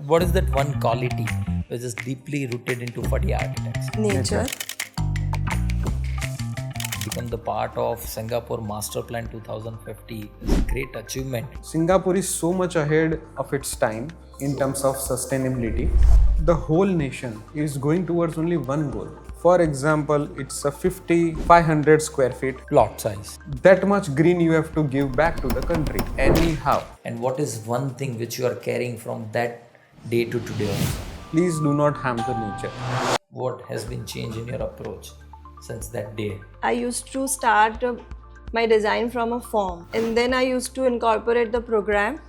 what is that one quality which is deeply rooted into Fadia architects? Nature. Become the part of Singapore Master Plan 2050 is a great achievement. Singapore is so much ahead of its time in terms of sustainability. The whole nation is going towards only one goal. For example, it's a 500 square feet Plot size. that much green you have to give back to the country anyhow. And what is one thing which you are carrying from that day to today also? Please do not harm the nature. What has been changed in your approach since that day? I used to start my design from a form, and then I used to incorporate the program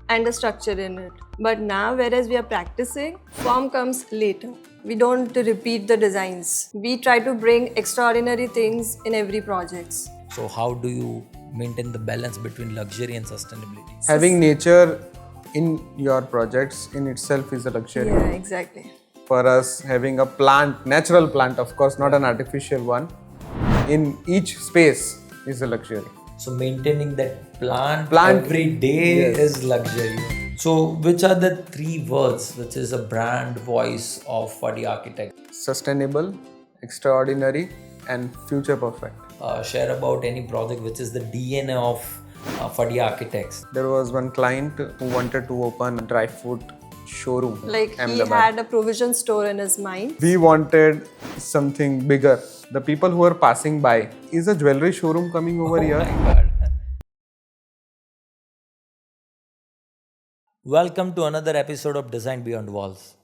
and the structure in it. But now, whereas we are practicing, form comes later. We don't repeat the designs. We try to bring extraordinary things in every project. So how do you maintain the balance between luxury and sustainability? Having nature in your projects in itself is a luxury. Yeah, exactly. For us, having a plant, natural plant, of course, not an artificial one, in each space is a luxury. So maintaining that plant every day yes. is luxury. So which are the three words which is a brand voice of Fadia Architect? Sustainable, extraordinary, and future perfect. Share about any project which is the DNA of Fadia Architects. There was one client who wanted to open a dry fruit showroom. Like he Ahmedabad. had a provision store in his mind. We wanted something bigger. The people who are passing by, is a jewelry showroom coming over here? Oh my God. Welcome to another episode of Design Beyond Walls.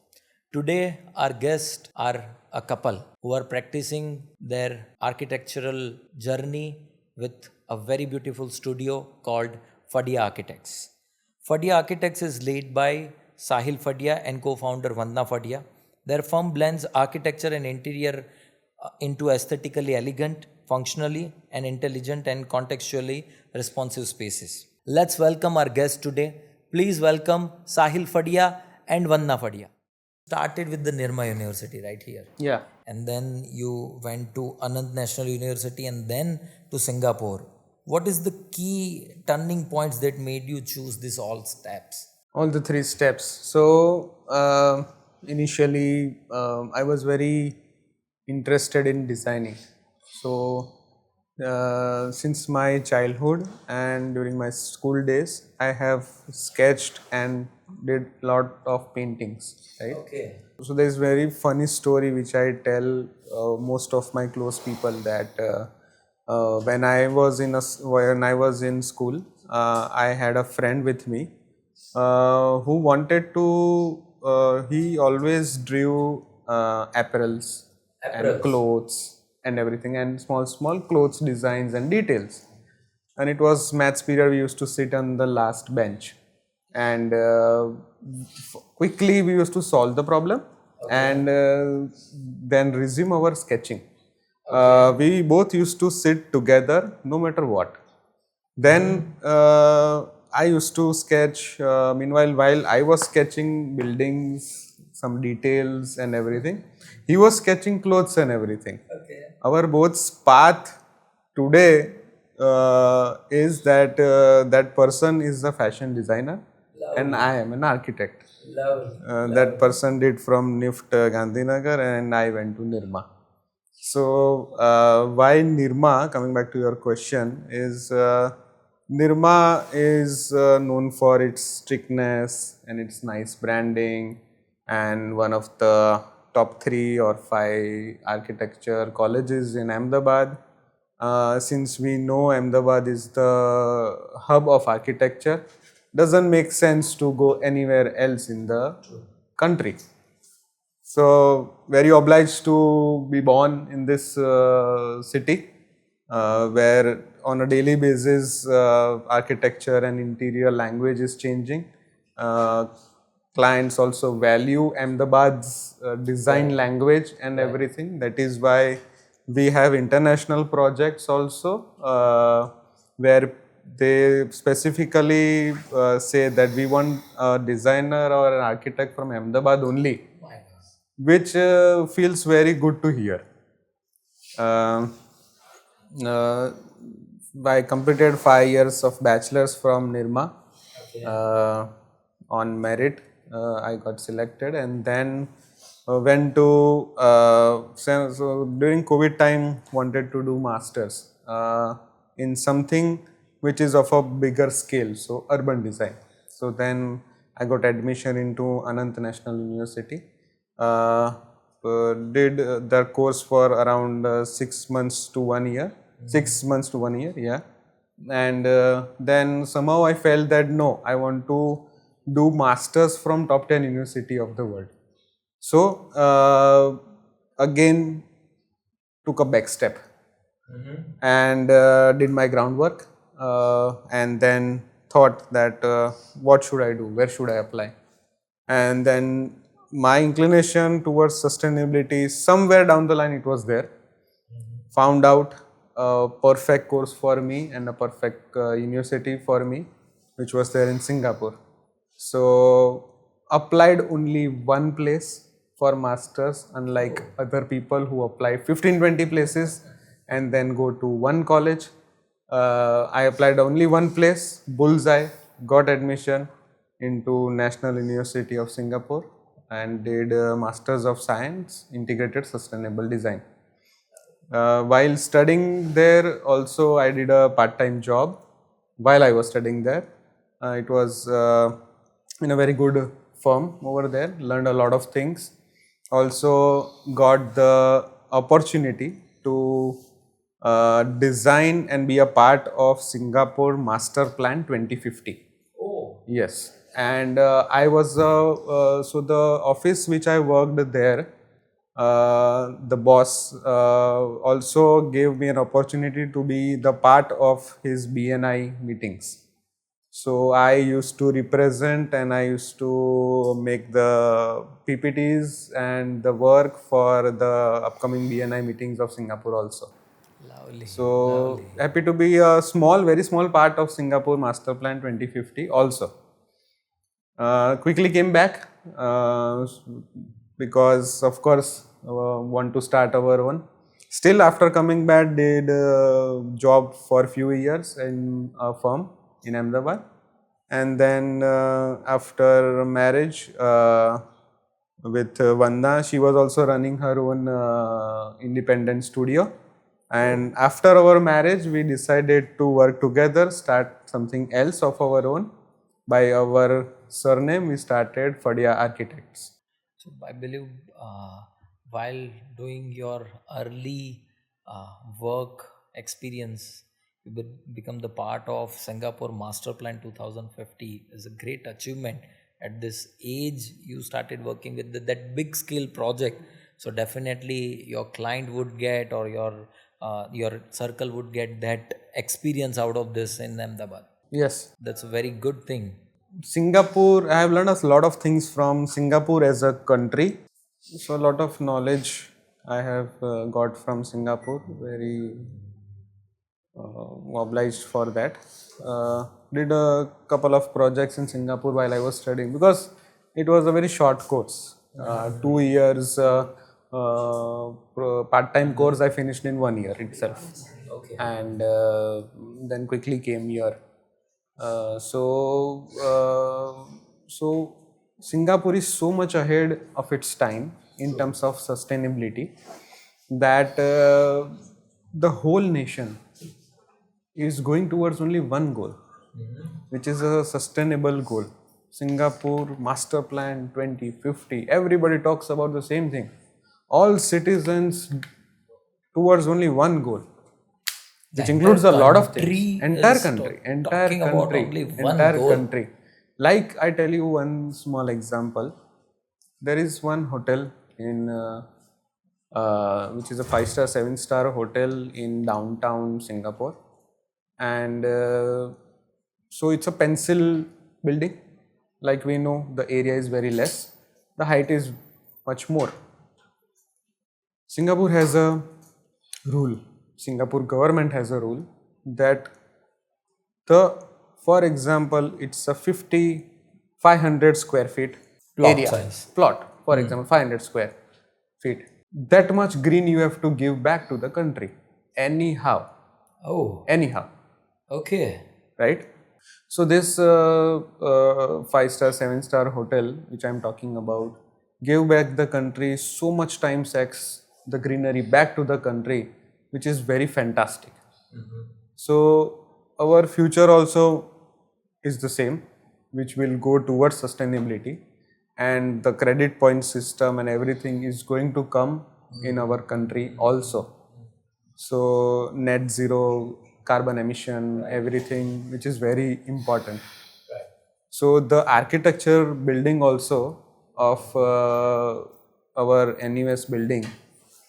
Today our guests are a couple who are practicing their architectural journey with a very beautiful studio called Fadia Architects. Fadia Architects is led by Sahil Fadia and co-founder Vandana Fadia. Their firm blends architecture and interior into aesthetically elegant, functionally and intelligent and contextually responsive spaces. Let's welcome our guests today. Please welcome Sahil Fadia and Vandana Fadia. Started with the Nirma University right here. Yeah. And then you went to Anand National University and then to Singapore. What is the key turning points that made you choose these all steps? All the three steps. So, initially, I was very interested in designing. So, since my childhood and during my school days, I have sketched and did lot of paintings, right? Okay. So there is very funny story which I tell most of my close people that when I was in school, I had a friend with me who wanted to. He always drew apparels and clothes and everything, and small clothes designs and details. And it was maths period. We used to sit on the last bench, and quickly we used to solve the problem and then resume our sketching. We both used to sit together no matter what. Then I used to sketch. Meanwhile, while I was sketching buildings, some details and everything, he was sketching clothes and everything. Okay. Our both path today is that that person is a fashion designer and I am an architect. That person did from NIFT Gandhinagar and I went to Nirma. So why Nirma, coming back to your question, is Nirma is known for its strictness and its nice branding, and one of the top 3 or 5 architecture colleges in Ahmedabad. Since we know Ahmedabad is the hub of architecture, doesn't make sense to go anywhere else in the country. So very obliged to be born in this city where on a daily basis architecture and interior language is changing. Clients also value Ahmedabad's design language and everything. That is why we have international projects also where they specifically say that we want a designer or an architect from Ahmedabad only, which feels very good to hear. I completed 5 years of bachelor's from Nirma on merit. I got selected, and then went to so during COVID time wanted to do masters in something which is of a bigger scale, so urban design. So then I got admission into Anant National University. Did the course for around 6 months to 1 year. 6 months to 1 year, yeah. And then somehow I felt that no, I want to do masters from top 10 university of the world. So again took a back step and did my groundwork and then thought that what should I do, where should I apply, and then my inclination towards sustainability somewhere down the line it was there. Found out a perfect course for me and a perfect university for me, which was there in Singapore. So applied only one place for masters, unlike other people who apply 15-20 places and then go to one college. I applied only one place, bullseye, got admission into National University of Singapore and did Masters of Science, Integrated Sustainable Design. While studying there, also I did a part-time job while I was studying there. It was in a very good firm over there, learned a lot of things. Also got the opportunity to design and be a part of Singapore Master Plan 2050. Oh. Yes, and I was so the office which I worked there, the boss also gave me an opportunity to be the part of his BNI meetings. So I used to represent and I used to make the PPTs and the work for the upcoming BNI meetings of Singapore also. Lovely. So happy to be a small, very small part of Singapore Master Plan 2050 also. Quickly came back because of course want to start our own. Still after coming back did job for few years in a firm in Ahmedabad, and then after marriage with Vandana, she was also running her own independent studio. And after our marriage, we decided to work together, start something else of our own. By our surname, we started Fadia Architects. So I believe while doing your early work experience, you become the part of Singapore Master Plan 2050 is a great achievement. At this age, you started working with that big scale project. So definitely your client would get, or your circle would get that experience out of this in Ahmedabad. Yes. That's a very good thing. Singapore, I have learned a lot of things from Singapore as a country. So a lot of knowledge I have got from Singapore. Very obliged for that. Did a couple of projects in Singapore while I was studying because it was a very short course. 2 years part-time course I finished in 1 year itself. Okay. And then quickly came here. So Singapore is so much ahead of its time in terms of sustainability that the whole nation is going towards only one goal, which is a sustainable goal. Singapore Master Plan 2050. Everybody talks about the same thing. All citizens towards only one goal, which includes a lot of things. Entire country. Like I tell you one small example. There is one hotel in which is a 5-star, 7-star hotel in downtown Singapore, and so it's a pencil building. Like we know, the area is very less, the height is much more. Singapore has a rule. Singapore government has a rule that for example, it's a 500 square feet Plot area size. plot. For example, 500 square feet. That much green you have to give back to the country anyhow. Oh, Anyhow, okay. right? So this 5-star, 7-star hotel, which I'm talking about, gave back the country so much time sex the greenery back to the country, which is very fantastic. So our future also is the same, which will go towards sustainability, and the credit point system and everything is going to come in our country also. So net zero carbon emission, everything, which is very important. So the architecture building also of our NUS building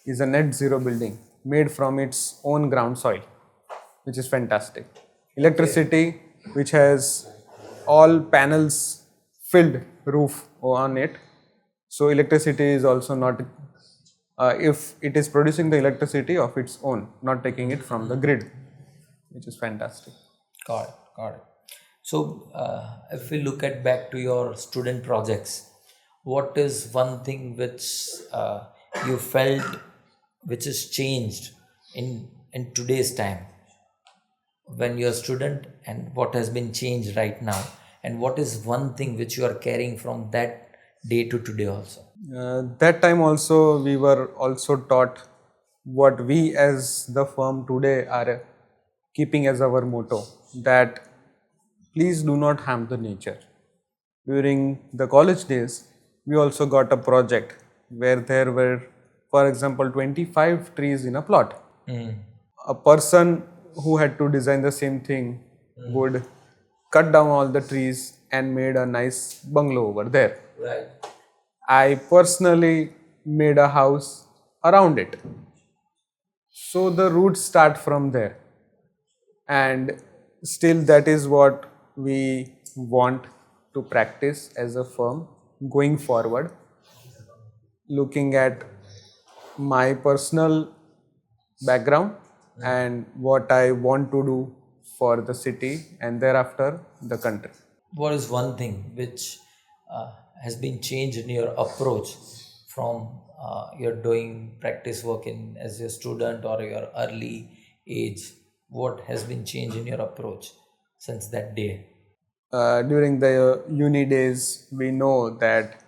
is a net zero building made from its own ground soil, which is fantastic. Electricity, which has all panels filled roof on it. So electricity is also not, if it is producing the electricity of its own, not taking it from the grid, which is fantastic. Got it, got it. So, if we look at back to your student projects, what is one thing which you felt which is changed in today's time when you're a student, and what has been changed right now, and what is one thing which you are carrying from that day to today also? That time also we were also taught what we as the firm today are keeping as our motto, that please do not harm the nature. During the college days, we also got a project where there were, for example, 25 trees in a plot. A person who had to design the same thing would cut down all the trees and made a nice bungalow over there. Right. I personally made a house around it. So the roots start from there. And still that is what we want to practice as a firm going forward. Looking at my personal background and what I want to do for the city and thereafter the country. What is one thing which has been changed in your approach from your doing practice work in as a student or your early age? What has been changed in your approach since that day? During the uni days, we know that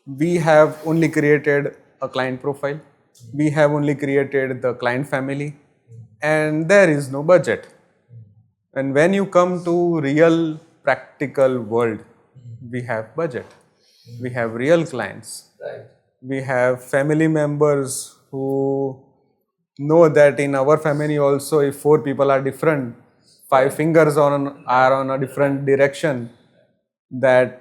we have only created a client profile, we have only created the client family, and there is no budget. And when you come to real practical world, we have budget, we have real clients, Right. we have family members who know that in our family also, if 4 people are different, 5 fingers are on a different direction, that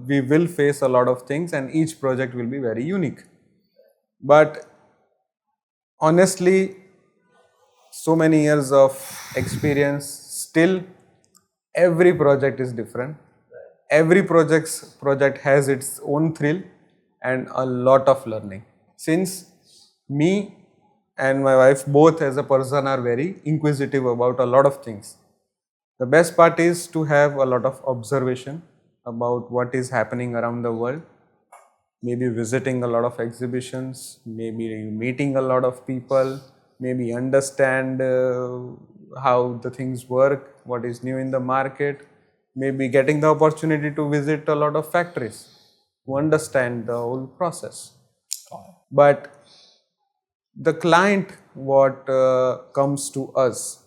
we will face a lot of things and each project will be very unique. But honestly, so many years of experience, still every project is different. Every project has its own thrill and a lot of learning. Since me and my wife both as a person are very inquisitive about a lot of things, the best part is to have a lot of observation about what is happening around the world, maybe visiting a lot of exhibitions, maybe meeting a lot of people, maybe understand how the things work, what is new in the market, maybe getting the opportunity to visit a lot of factories to understand the whole process. But the client, what comes to us,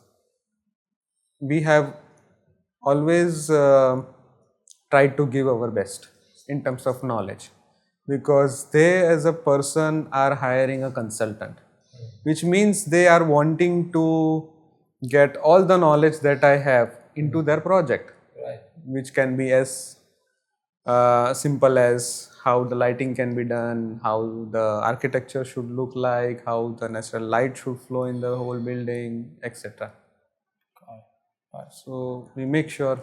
we have always tried to give our best in terms of knowledge, because they as a person are hiring a consultant, which means they are wanting to get all the knowledge that I have into their project, Right. which can be as simple as how the lighting can be done, how the architecture should look like, how the natural light should flow in the whole building, etc. So we make sure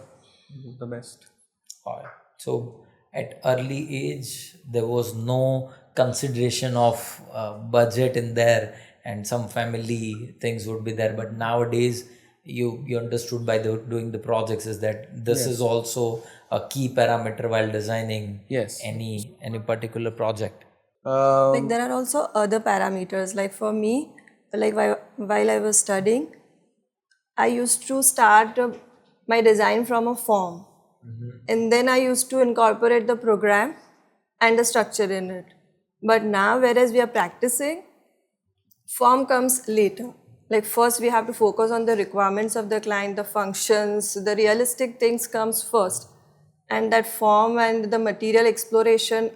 we do the best. Alright. So at early age, there was no consideration of budget in there, and some family things would be there. But nowadays, you understood by doing the projects is that this is also a key parameter while designing Yes. any particular project. Like there are also other parameters. Like for me, like while I was studying, I used to start my design from a form. And then I used to incorporate the program and the structure in it. But now, whereas we are practicing, form comes later. Like first we have to focus on the requirements of the client, the functions, the realistic things comes first. And that form and the material exploration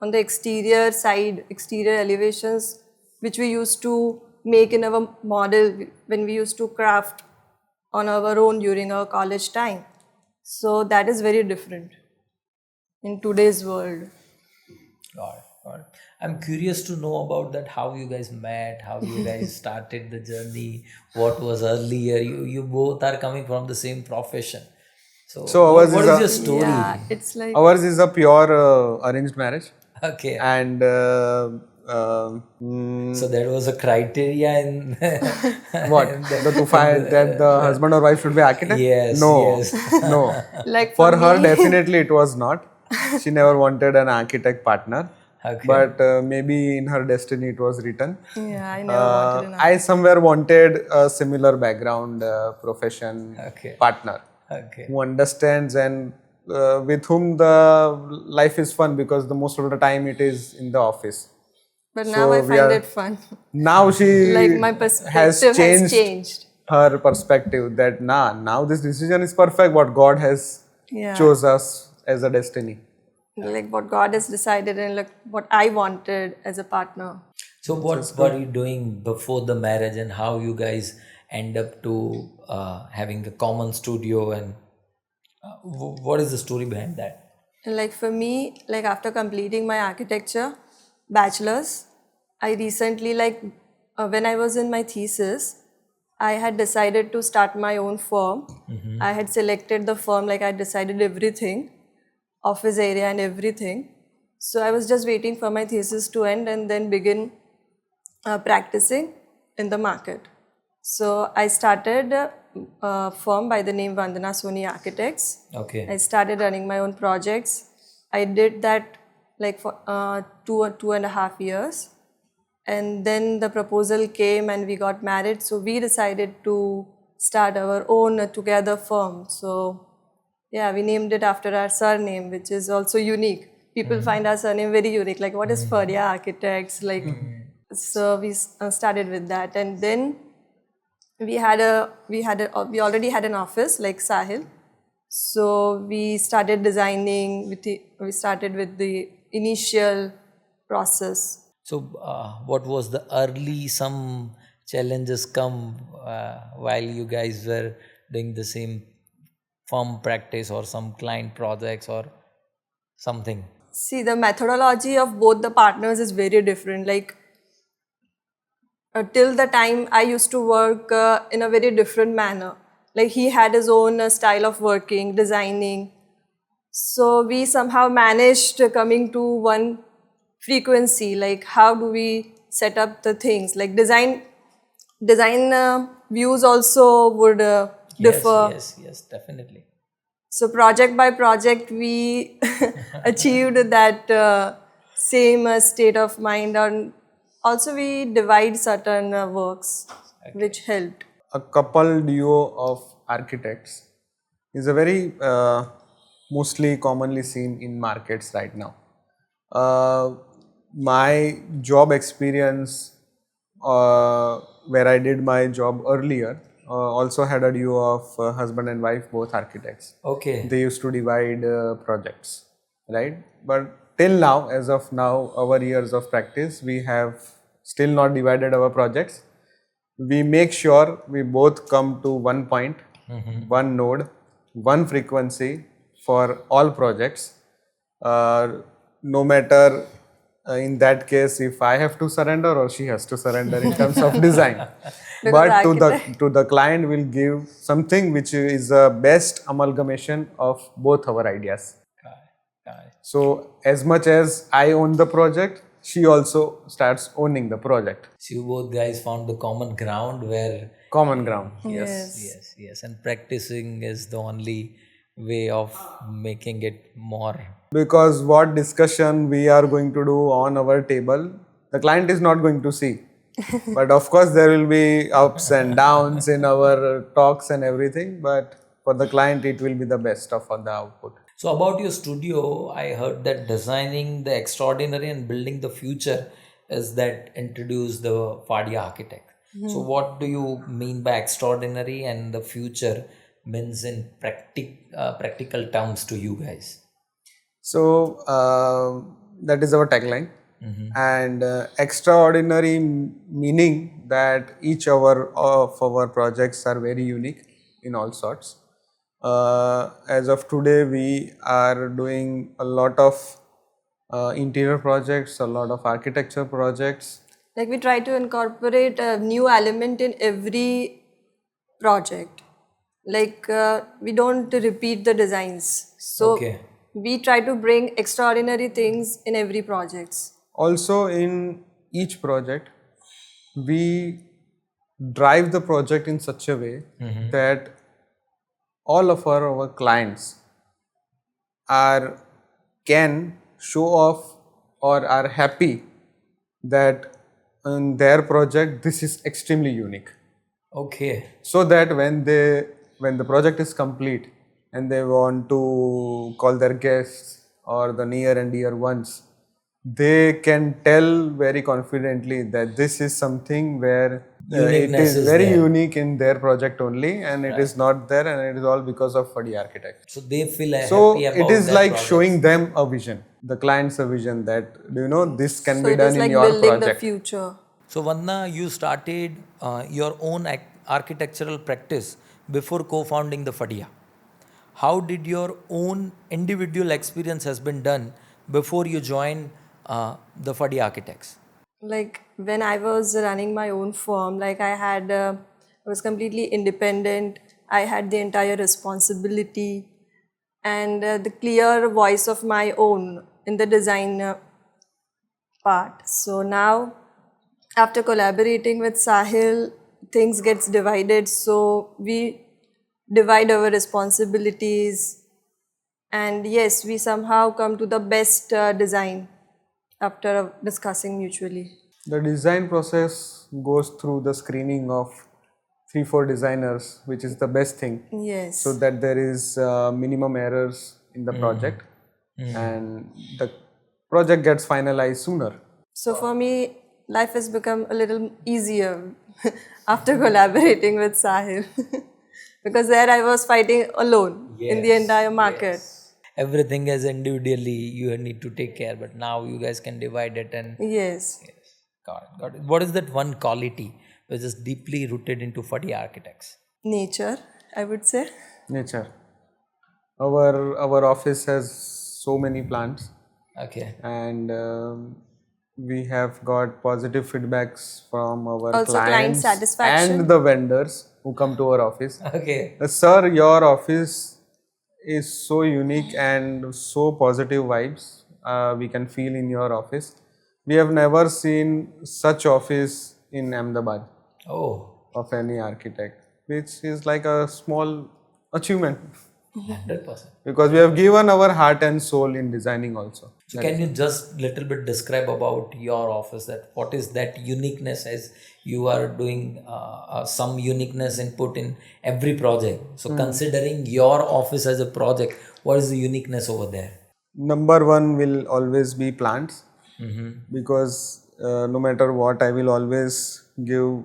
on the exterior side, exterior elevations, which we used to make in our model when we used to craft on our own during our college time. So that is very different in today's world. Got it, got it. I'm curious to know about that, how you guys met, how you guys started the journey, what was earlier. You both are coming from the same profession. So ours what is is a- your story? Yeah, it's like Ours is a pure arranged marriage, Okay. and So there was a criteria in what to find that the husband or wife should be architect? Yes, No, yes. no. like For her, me, definitely it was not. She never wanted an architect partner. Okay. But maybe in her destiny it was written. yeah, I never wanted an I somewhere wanted a similar background, profession Okay. partner Okay. who understands and with whom the life is fun, because the most of the time it is in the office. but So now I we find are- it fun. Now she Like my perspective has changed. her perspective that now this decision is perfect, what God has Yeah. chose us as a destiny. Like what God has decided and like what I wanted as a partner. So what were you doing before the marriage, and how you guys end up to having a common studio, and what is the story behind that? And like for me, like after completing my architecture bachelor's, I recently when I was in my thesis, I had decided to start my own firm. I had selected the firm, like I decided everything, office area and everything. So I was just waiting for my thesis to end and then begin practicing in the market. So I started a firm by the name Vandana Architects. Okay. I started running my own projects. I did that like for 2.5 years. And then the proposal came and we got married. So we decided to start our own together firm. So yeah, we named it after our surname, which is also unique. People find our surname very unique. Like, what is Fadia Architects? Like, so we started with that, and then we already had an office like Sahil. So we started designing. We started with the initial process. So what was the early some challenges come while you guys were doing the same firm practice or some client projects or something? See, the methodology of both the partners is very different. Like, till the time I used to work in a very different manner. Like, he had his own style of working, designing. So we somehow managed coming to one frequency. Like, how do we set up the things? Like, design views also would differ. Yes, definitely. So project by project, we achieved that same state of mind, and also we divide certain works, which helped. A couple duo of architects is a very mostly commonly seen in markets right now. My job experience where I did my job earlier also had a duo of husband and wife, both architects. Okay. They used to divide projects, right? But till now, as of now, our years of practice, we have still not divided our projects. We make sure we both come to one point, one node, one frequency for all projects. No matter in that case if I have to surrender or she has to surrender in terms of design. But to the client will give something which is the best amalgamation of both our ideas. Got it. So as much as I own the project, she also starts owning the project. So you both guys found the common ground where Common ground. yes, and practicing is the only way of making it more. Because what discussion we are going to do on our table, the client is not going to see. But of course, there will be ups and downs in our talks and everything. But for the client it will be the best of the output. So about your studio, I heard that designing the extraordinary and building the future is that introduce the Fadia architect. So what do you mean by extraordinary and the future means in practical terms to you guys? So that is our tagline, and extraordinary meaning that each of our projects are very unique in all sorts. As of today, we are doing a lot of interior projects, a lot of architecture projects. Like we try to incorporate a new element in every project. Like we don't repeat the designs. So Okay. we try to bring extraordinary things in every projects. Also, in each project, we drive the project in such a way that all of our clients can show off or are happy that in their project this is extremely unique, Okay. so that when the project is complete and they want to call their guests or the near and dear ones, they can tell very confidently that this is something where it Uniqueness is is very there. unique in their project only, and it is not there, and it is all because of Fadia architect. So they feel So happy it about is their like projects. showing them a vision, the clients a vision that this can So be it done is in like your building the project. future. So Vandana, you started your own architectural practice before co-founding the Fadia. How did your own individual experience has been done before you joined the Fadia Architects? Like when I was running my own firm, like I was completely independent. I had the entire responsibility and the clear voice of my own in the design part. So now, after collaborating with Sahil, things gets divided. So we divide our responsibilities, and yes, we somehow come to the best design after discussing mutually. The design process goes through the screening of 3-4 designers, which is the best thing, Yes. so that there is minimum errors in the project and the project gets finalized sooner. So for me, life has become a little easier after collaborating with Sahil. Because there I was fighting alone in the entire market. Everything is individually you need to take care, but now you guys can divide it and Yes. got it, got it. What is that one quality which is deeply rooted into Fadia Architects? Nature, I would say. Nature. Our office has so many plants, Okay. and we have got positive feedbacks from our Also client clients satisfaction. and the vendors who come to our office. Okay. Sir, your office is so unique and so positive vibes we can feel in your office. We have never seen such office in Ahmedabad Oh, of any architect, which is like a small achievement 100%. because we have given our heart and soul in designing also. So can you just little bit describe about your office, that what is that uniqueness, as you are doing some uniqueness input in every project. So considering your office as a project, what is the uniqueness over there? Number one will always be plants, because no matter what, I will always give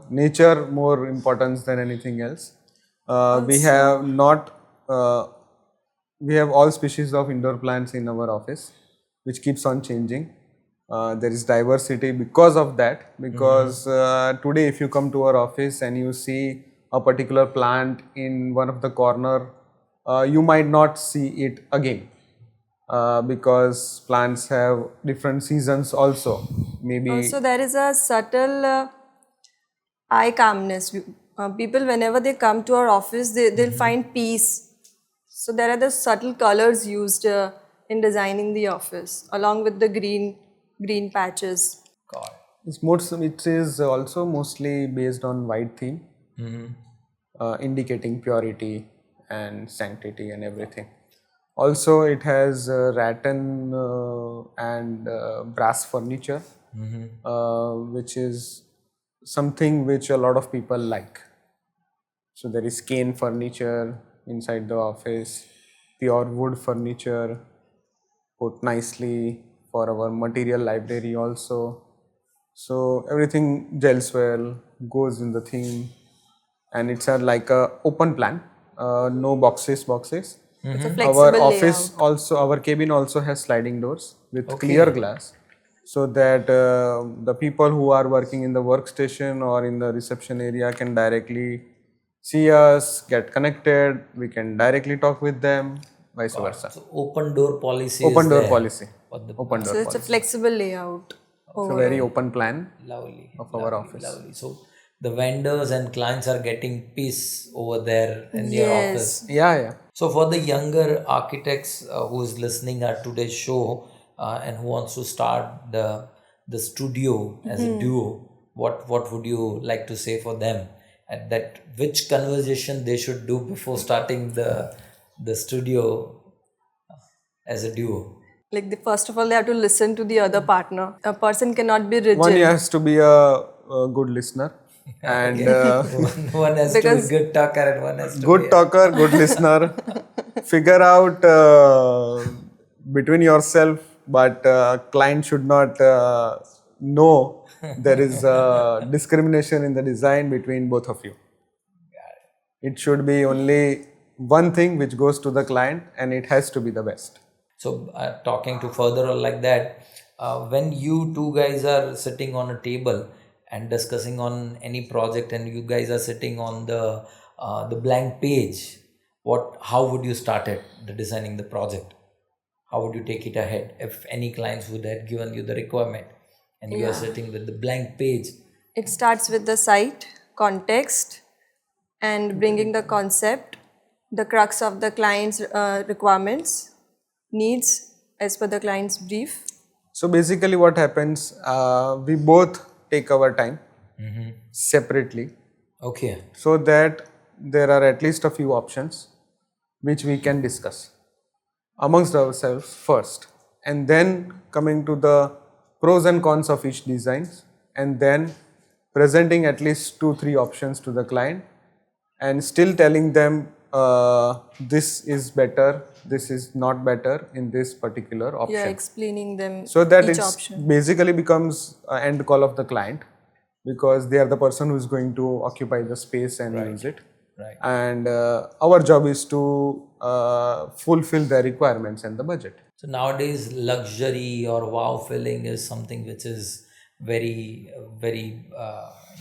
nature more importance than anything else. We have not we have all species of indoor plants in our office, which keeps on changing. There is diversity because of that, because today if you come to our office and you see a particular plant in one of the corner, you might not see it again, because plants have different seasons also. Maybe Also, there is a subtle eye calmness. People, whenever they come to our office, they'll find peace. So there are the subtle colors used in designing the office, along with the green patches. God. it is also mostly based on white theme, indicating purity and sanctity and everything. Also, it has rattan and brass furniture, which is something which a lot of people like. So there is cane furniture inside the office, pure wood furniture put nicely for our material library also. So everything gels well, goes in the theme, and it's like a open plan, no boxes. It's a Our flexible office layout. also, our cabin also has sliding doors with Okay. clear glass, so that the people who are working in the workstation or in the reception area can directly see us, get connected. We can directly talk with them, vice versa. So open door policy Open is door there. policy. For the Open door So it's a policy. flexible layout. It's a very open plan lovely of our office. lovely. So the vendors and clients are getting peace over there in your office. Yes. Yeah. So for the younger architects who is listening at today's show and who wants to start the studio as a duo, what would you like to say for them? And that which conversation they should do before starting the studio as a duo? Like first of all, they have to listen to the other partner. A person cannot be rigid. One has to be a good listener, and One has Because- to be good talker and one has to good be talker, good listener. Figure out between yourself, but client should not know there is discrimination in the design between both of you. It should be only one thing which goes to the client, and it has to be the best. So, talking to further on like that, when you two guys are sitting on a table and discussing on any project, and you guys are sitting on the blank page, how would you start it, the designing the project? How would you take it ahead if any clients would have given you the requirement and you are sitting with the blank page? It starts with the site, context, and bringing the concept, the crux of the client's requirements, needs as per the client's brief. So basically, what happens? We both take our time separately, Okay. so that there are at least a few options which we can discuss amongst ourselves first, and then coming to the pros and cons of each design, and then presenting at least 2-3 options to the client, and still telling them this is better, this is not better in this particular option. Yeah, explaining them So that each it option. basically becomes an end call of the client, because they are the person who is going to occupy the space and use it. Right. And our job is to fulfill their requirements and the budget. So nowadays, luxury or wow feeling is something which is very, very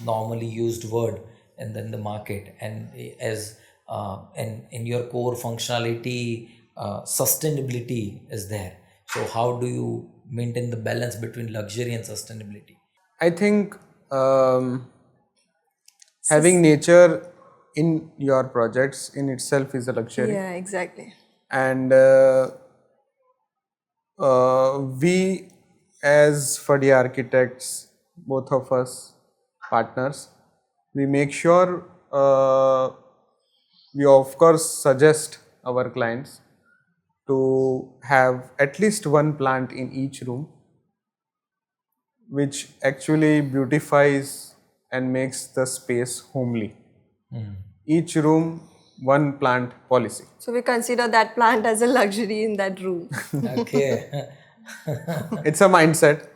normally used word in the market. And as in your core functionality, sustainability is there. So how do you maintain the balance between luxury and sustainability? I think having nature in your projects in itself is a luxury. Yeah, exactly. And we as Fadia architects, both of us partners, we make sure we of course suggest our clients to have at least one plant in each room, which actually beautifies and makes the space homely. Each room, one plant policy. So we consider that plant as a luxury in that room. Okay. It's a mindset.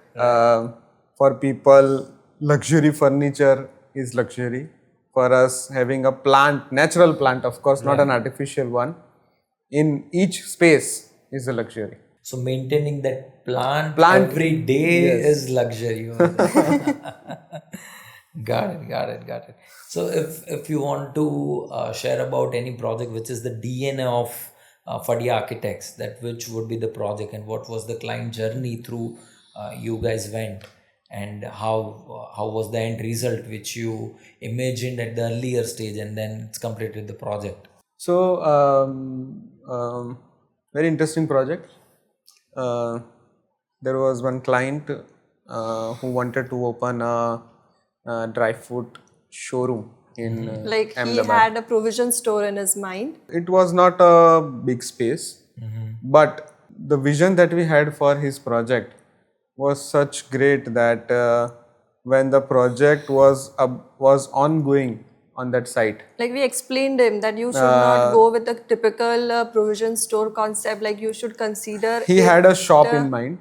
For people, luxury furniture is luxury. For us, having a plant, natural plant, of course, not an artificial one, in each space is a luxury. So maintaining that plant every day yes. is luxury. Got it. So if you want to share about any project which is the DNA of Fadia Architects, that which would be the project and what was the client journey through you guys went, and how was the end result which you imagined at the earlier stage and then it's completed the project. So, very interesting project. There was one client who wanted to open a dry fruit showroom in Like he Ahmedabad. had a provision store in his mind. It was not a big space, but the vision that we had for his project was such great that when the project was ongoing, on that site. Like we explained him that you should not go with the typical provision store concept. Like you should consider. He had a shop in mind,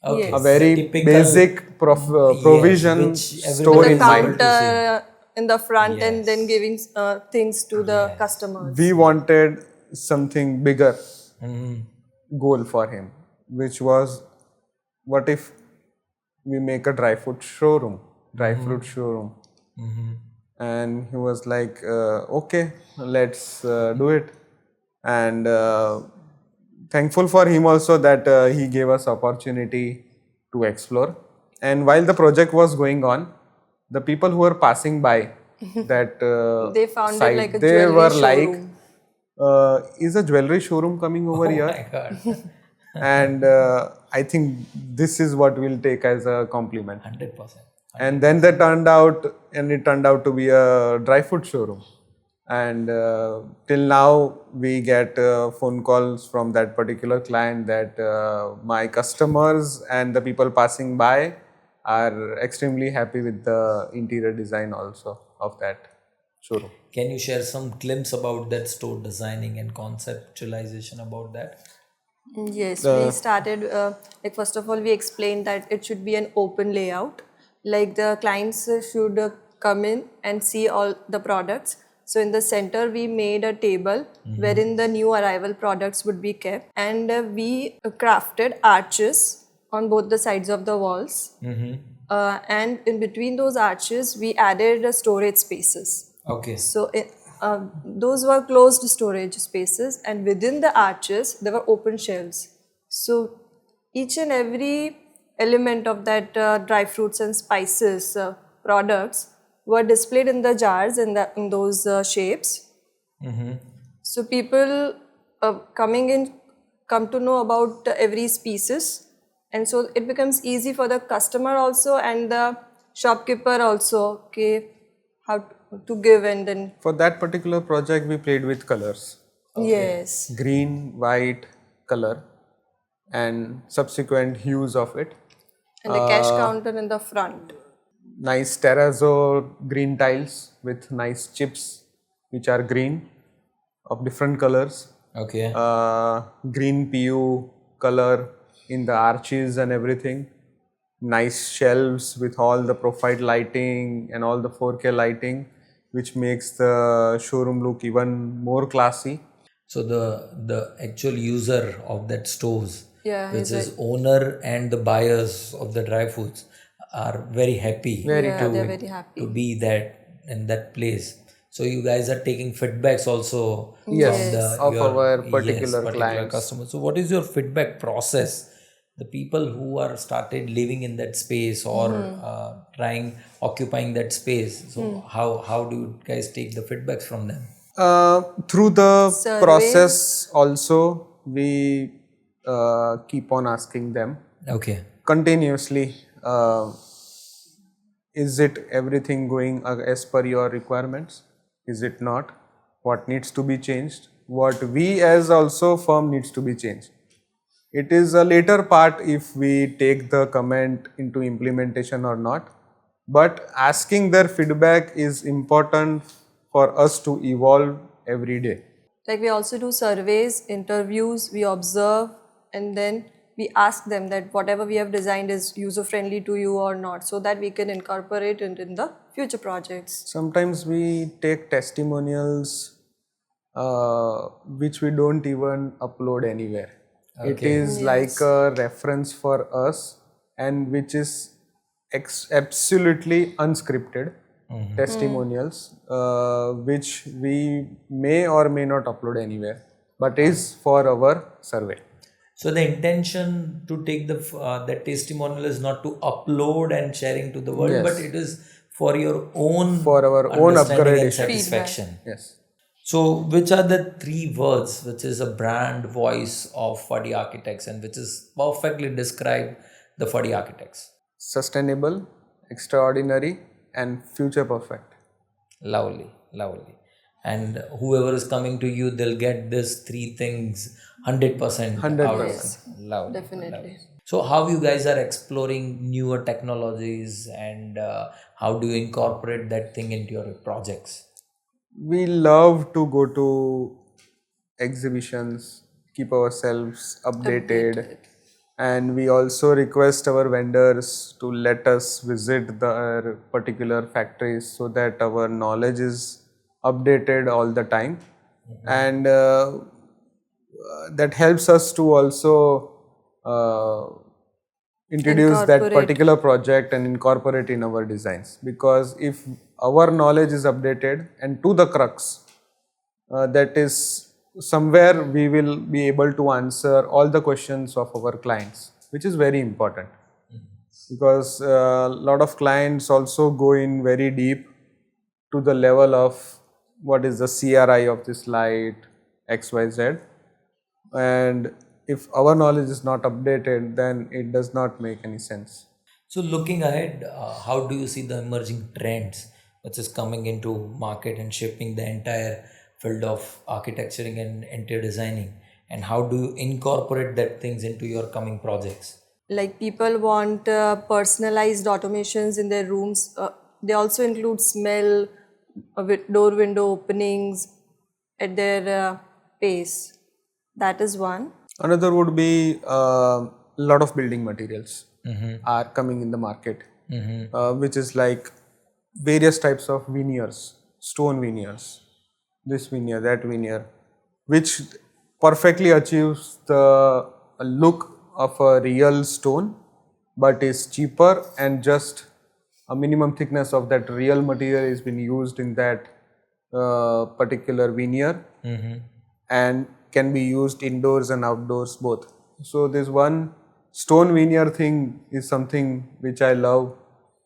Okay. a very Typical- basic provision which store the in mind. counter in the front and Yes. then giving things to the customers. We wanted something bigger Mhm. goal for him, which was, what if we make a dry fruit showroom? And he was like, okay, let's do it. And thankful for him also that he gave us opportunity to explore. And while the project was going on, the people who were passing by that They found it site, like a they jewelry were showroom. like, is a jewelry showroom coming over here? My God. And I think this is what we'll take as a compliment. 100%. And then it turned out to be a dry food showroom. And till now we get phone calls from that particular client that my customers and the people passing by are extremely happy with the interior design also of that showroom. Can you share some glimpse about that store designing and conceptualization about that? Yes, we started, like first of all, we explained that it should be an open layout. Like the clients should come in and see all the products. So in the center, we made a table wherein the new arrival products would be kept. And we crafted arches on both the sides of the walls. And in between those arches, we added storage spaces. Okay. So those were closed storage spaces, and within the arches there were open shelves. So each and every element of that dry fruits and spices products were displayed in the jars in those shapes. So people coming in come to know about every species, and so it becomes easy for the customer also and the shopkeeper also. Okay, how to give, and then For that particular project, we played with colors. yes, Green, white, color, and subsequent hues of it. and the cash counter in the front. Nice terrazzo green tiles with nice chips which are green of different colors. Okay. Green PU color in the arches and everything. Nice shelves with all the profile lighting and all the 4K lighting, which makes the showroom look even more classy. So the actual user of that stores, Yeah, which is owner and the buyers of the dry foods, are very happy they're very happy. to be that in that place. So you guys are taking feedbacks also Yes, from of our particular clients. customers. So what is your feedback process? The people who are started living in that space or occupying that space. So how do you guys take the feedbacks from them? Through the Surveys. process also, we keep on asking them Okay. continuously, is it everything going as per your requirements? Is it not? What needs to be changed? What we as also firm needs to be changed? It is a later part if we take the comment into implementation or not, but asking their feedback is important for us to evolve every day. Like we also do surveys, interviews, we observe, and then we ask them that whatever we have designed is user friendly to you or not, so that we can incorporate it in the future projects. Sometimes we take testimonials which we don't even upload anywhere. It is like a reference for us, and which is absolutely unscripted testimonials, which we may or may not upload anywhere, but is for our survey. So the intention to take that testimonial is not to upload and sharing to the world, Yes. but it is for your own For our own understanding and upgradation. satisfaction. Yes. So which are the three words which is a brand voice of Fadia Architects and which is perfectly describe the Fadia Architects? Sustainable, extraordinary, and future perfect. Lovely, lovely. And whoever is coming to you, they'll get these three things 100% out of it. Lovely. Definitely. Lovely. So how you guys are exploring newer technologies and how do you incorporate that thing into your projects? We love to go to exhibitions, keep ourselves updated, and we also request our vendors to let us visit their particular factories so that our knowledge is updated all the time. And that helps us to also uh, introduce that Incorporate. particular project and incorporate in our designs, because if our knowledge is updated and to the crux, that is somewhere we will be able to answer all the questions of our clients, which is very important, because a lot of clients also go in very deep to the level of what is the CRI of this light, XYZ, and if our knowledge is not updated, then it does not make any sense. So looking ahead, how do you see the emerging trends which is coming into market and shaping the entire field of architecturing and interior designing? And how do you incorporate that things into your coming projects? Like people want personalized automations in their rooms. They also include smell, door window openings at their pace. That is one. Another would be a lot of building materials are coming in the market, which is like various types of veneers, stone veneers, this veneer, that veneer, which perfectly achieves the look of a real stone, but is cheaper, and just a minimum thickness of that real material is been used in that particular veneer, and can be used indoors and outdoors both. So this one stone veneer thing is something which I love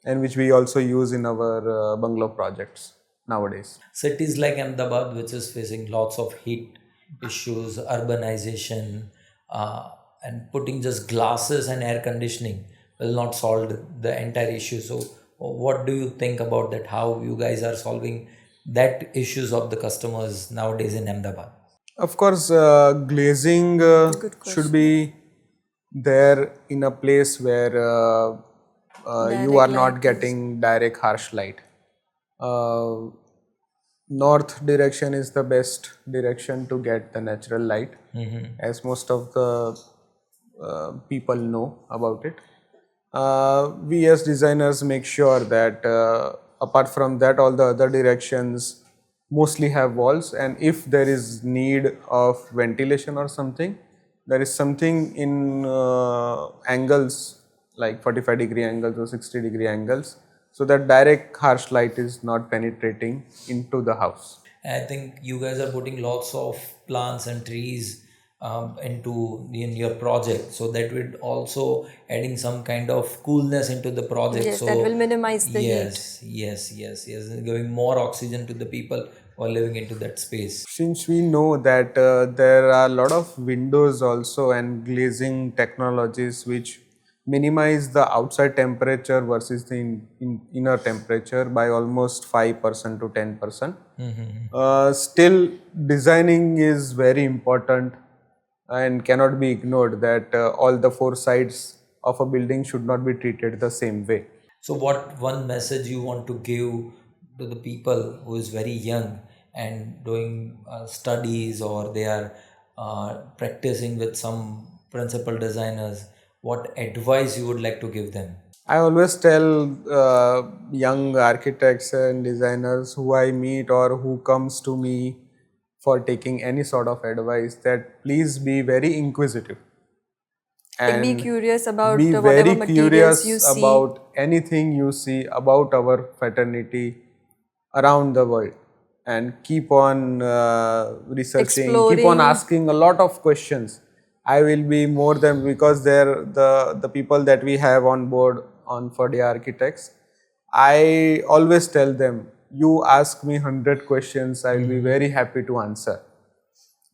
and which we also use in our bungalow projects nowadays. Cities like Ahmedabad, which is facing lots of heat issues, urbanization, and putting just glasses and air conditioning will not solve the entire issue. So, what do you think about that? How you guys are solving that issues of the customers nowadays in Ahmedabad? Of course, glazing Good should question. be there in a place where you are Direct not light is. getting direct harsh light. Uh, North direction is the best direction to get the natural light, as most of the people know about it. We as designers make sure that apart from that, all the other directions mostly have walls, and if there is need of ventilation or something, there is something in angles like 45-degree angles or 60-degree angles, so that direct harsh light is not penetrating into the house. I think you guys are putting lots of plants and trees into in your project, so that would also adding some kind of coolness into the project. Yes, that will So minimize the heat. yes, giving more oxygen to the people who are living into that space. Since we know that there are a lot of windows also and glazing technologies which minimize the outside temperature versus the inner temperature by almost 5% to 10%. Still, designing is very important and cannot be ignored, that all the four sides of a building should not be treated the same way. So, what one message you want to give to the people who is very young and doing studies, or they are practicing with some principal designers? What advice you would like to give them? I always tell young architects and designers who I meet or who comes to me for taking any sort of advice that please be very inquisitive Like be and curious about be whatever very materials you curious see. about anything you see about our fraternity around the world, and keep on researching, keep on Exploring. asking a lot of questions. I will be more than, because they're the people that we have on board on Fadia Architects, I always tell them, you ask me 100 questions, I will be very happy to answer,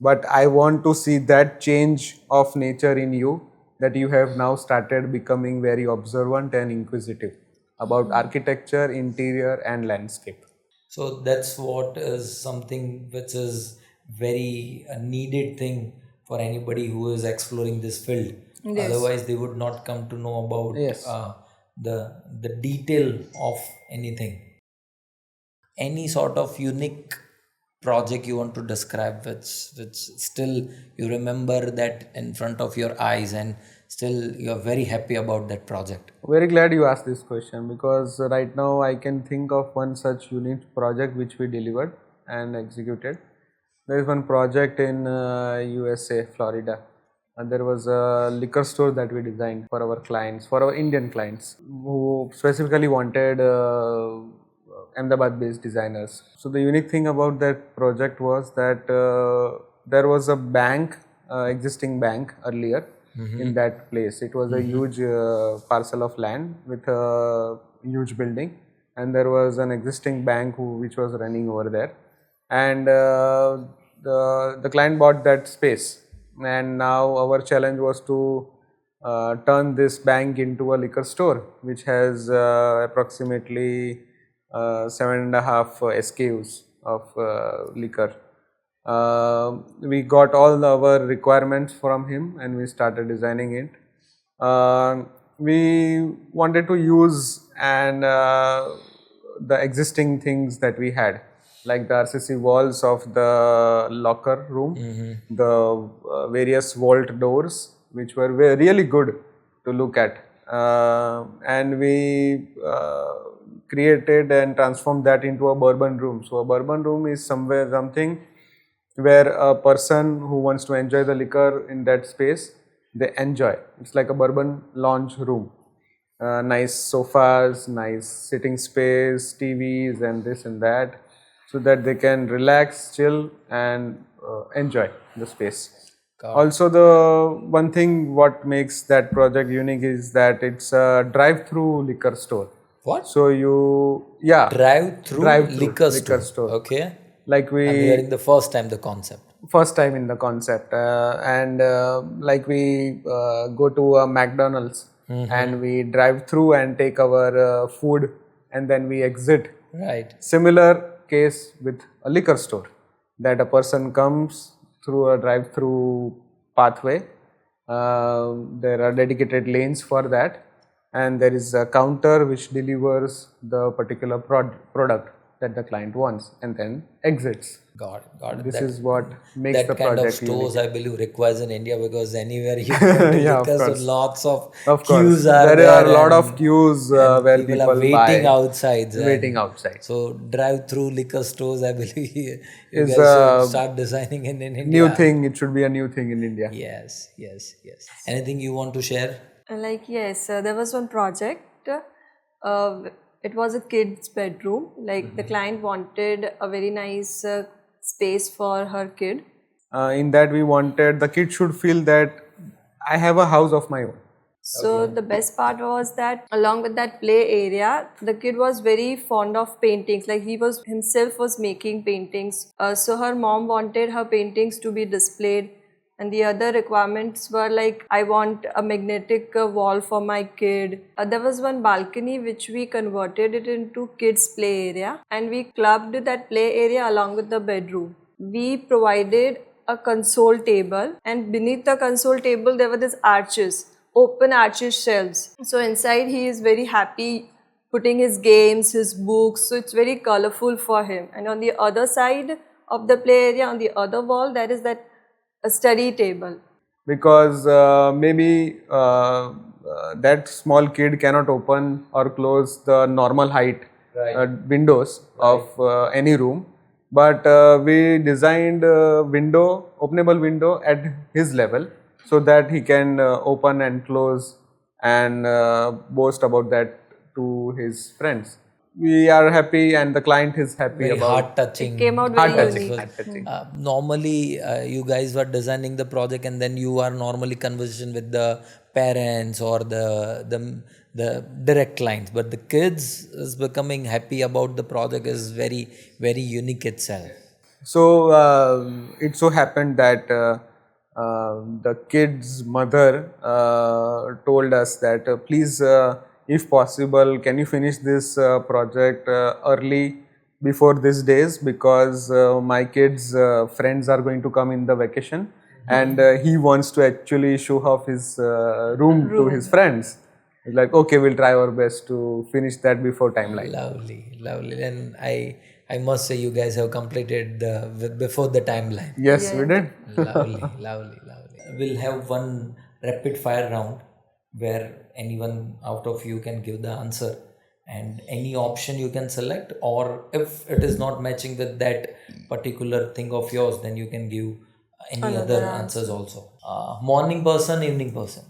but I want to see that change of nature in you, that you have now started becoming very observant and inquisitive about architecture, interior and landscape. So that's what is something which is very needed thing for anybody who is exploring this field. Yes. Otherwise, they would not come to know about Yes. the detail of anything. Any sort of unique project you want to describe, which still you remember that in front of your eyes and still you're very happy about that project? Very glad you asked this question, because right now I can think of one such unique project which we delivered and executed. There is one project in USA, Florida. And there was a liquor store that we designed for our clients, for our Indian clients, who specifically wanted Ahmedabad based designers. So the unique thing about that project was that there was a bank, existing bank earlier in that place. It was a huge parcel of land with a huge building, and there was an existing bank which was running over there. And the client bought that space, and now our challenge was to turn this bank into a liquor store, which has approximately 7.5 SKUs of liquor. We got all our requirements from him and we started designing it. We wanted to use the existing things that we had, like the RCC walls of the locker room, the various vault doors, which were really good to look at. And we created and transformed that into a bourbon room. So a bourbon room is something where a person who wants to enjoy the liquor in that space, they enjoy. It's like a bourbon lounge room. Nice sofas, nice sitting space, TVs and this and that, so that they can relax, chill and enjoy the space. Also, the one thing what makes that project unique is that it's a drive-through liquor store. What? So Drive-through liquor store. Okay. Like I'm hearing the first time the concept. First time in the concept, and like we go to a McDonald's and we drive through and take our food and then we exit. Right. Similar case with a liquor store, that a person comes through a drive-through pathway. There are dedicated lanes for that, and there is a counter which delivers the particular product that the client wants and then exits. Got it. This is what makes the that kind of project stores unique. I believe requires in India, because anywhere you go to Yeah, of liquor, so course. lots of Of course, queues are there are a lot and- of queues and where people people are waiting buy. outside. Waiting outside. So drive-through liquor stores, I believe you Is guys should start designing in India. New thing. It should be a new thing in India. Yes. Anything you want to share? Yes, there was one project. It was a kid's bedroom. Like the client wanted a very nice space for her kid. In that we wanted the kid should feel that I have a house of my own. So the best part was that along with that play area, the kid was very fond of paintings. Like he was himself was making paintings. So her mom wanted her paintings to be displayed. And the other requirements were like, I want a magnetic wall for my kid. There was one balcony which we converted it into kids play area, and we clubbed that play area along with the bedroom. We provided a console table, and beneath the console table there were these arches, open arches shelves. So inside he is very happy putting his games, his books, so it's very colorful for him. And on the other side of the play area, on the other wall, there is that a study table. Because maybe that small kid cannot open or close the normal height windows of any room, but we designed a openable window at his level, so that he can open and close and boast about that to his friends. We are happy and the client is happy Very about heart-touching. It came out very heart-touching. unique. Normally, you guys were designing the project, and then you are normally conversation with the parents or the direct clients. But the kids is becoming happy about the project is very, very unique itself. So it so happened that the kid's mother told us that please, if possible, can you finish this project early before these days, because my kids' friends are going to come in the vacation, and he wants to actually show off his room to his friends. It's like, okay, we'll try our best to finish that before timeline. Lovely. And I I must say you guys have completed before the timeline. Yes, we did. Lovely, lovely, lovely. We'll have one rapid fire round where anyone out of you can give the answer, and any option you can select, or if it is not matching with that particular thing of yours, then you can give any other answers also. Morning person, evening person?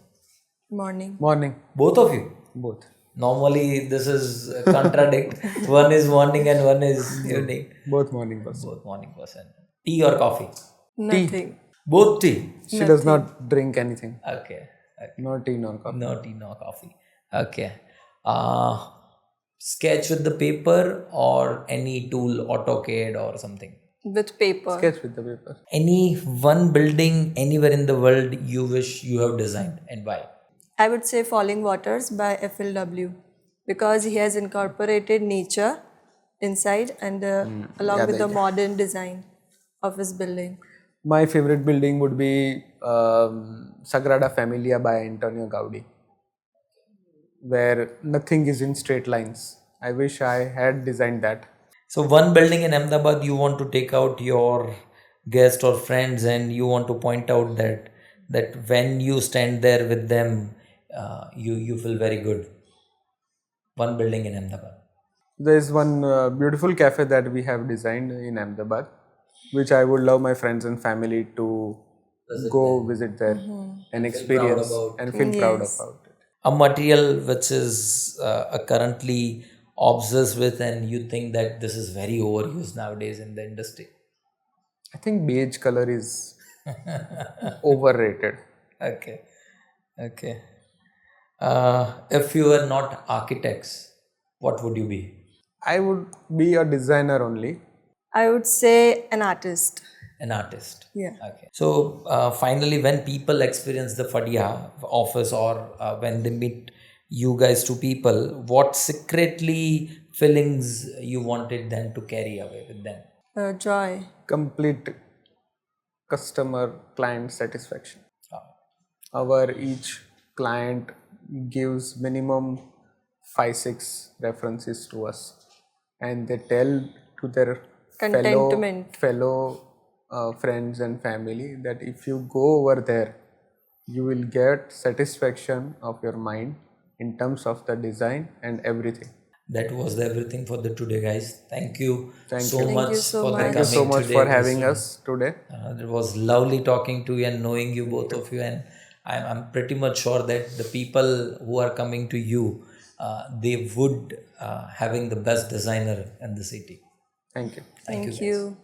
Morning. Morning. Both of you? Both. Normally this is contradict. One is morning and one is evening. Both morning person. Both morning person. Tea or coffee? Nothing. Both tea. She does not drink anything. Okay. No tea, nor coffee. No tea, no coffee. Okay. Sketch with the paper or any tool, AutoCAD or something? With paper. Sketch with the paper. Any one building anywhere in the world you wish you have designed, and why? I would say Falling Waters by FLW, because he has incorporated nature inside and along with the modern design of his building. My favorite building would be Sagrada Familia by Antonio Gaudi, where nothing is in straight lines. I wish I had designed that. So one building in Ahmedabad, you want to take out your guests or friends and you want to point out that when you stand there with them, you feel very good. One building in Ahmedabad. There is one beautiful cafe that we have designed in Ahmedabad, which I would love my friends and family to visit there and experience and feel proud about it. A material which is currently obsessed with and you think that this is very overused nowadays in the industry? I think beige color is overrated. Okay. If you were not architects, what would you be? I would be a designer only. I would say an artist. An artist. Yeah. Okay. So finally, when people experience the Fadia office or when they meet you guys two people, what secretly feelings you wanted them to carry away with them? Joy. Complete customer client satisfaction. Oh. Our each client gives minimum 5-6 references to us, and they tell to their fellow friends and family that if you go over there, you will get satisfaction of your mind in terms of the design and everything. That was everything for the today, guys. Thank you so Thank much you so for much. Thank you so much for having us today. It was lovely talking to you and knowing you, both of you, and I'm pretty much sure that the people who are coming to you, they would having the best designer in the city. Thank you. Thank you.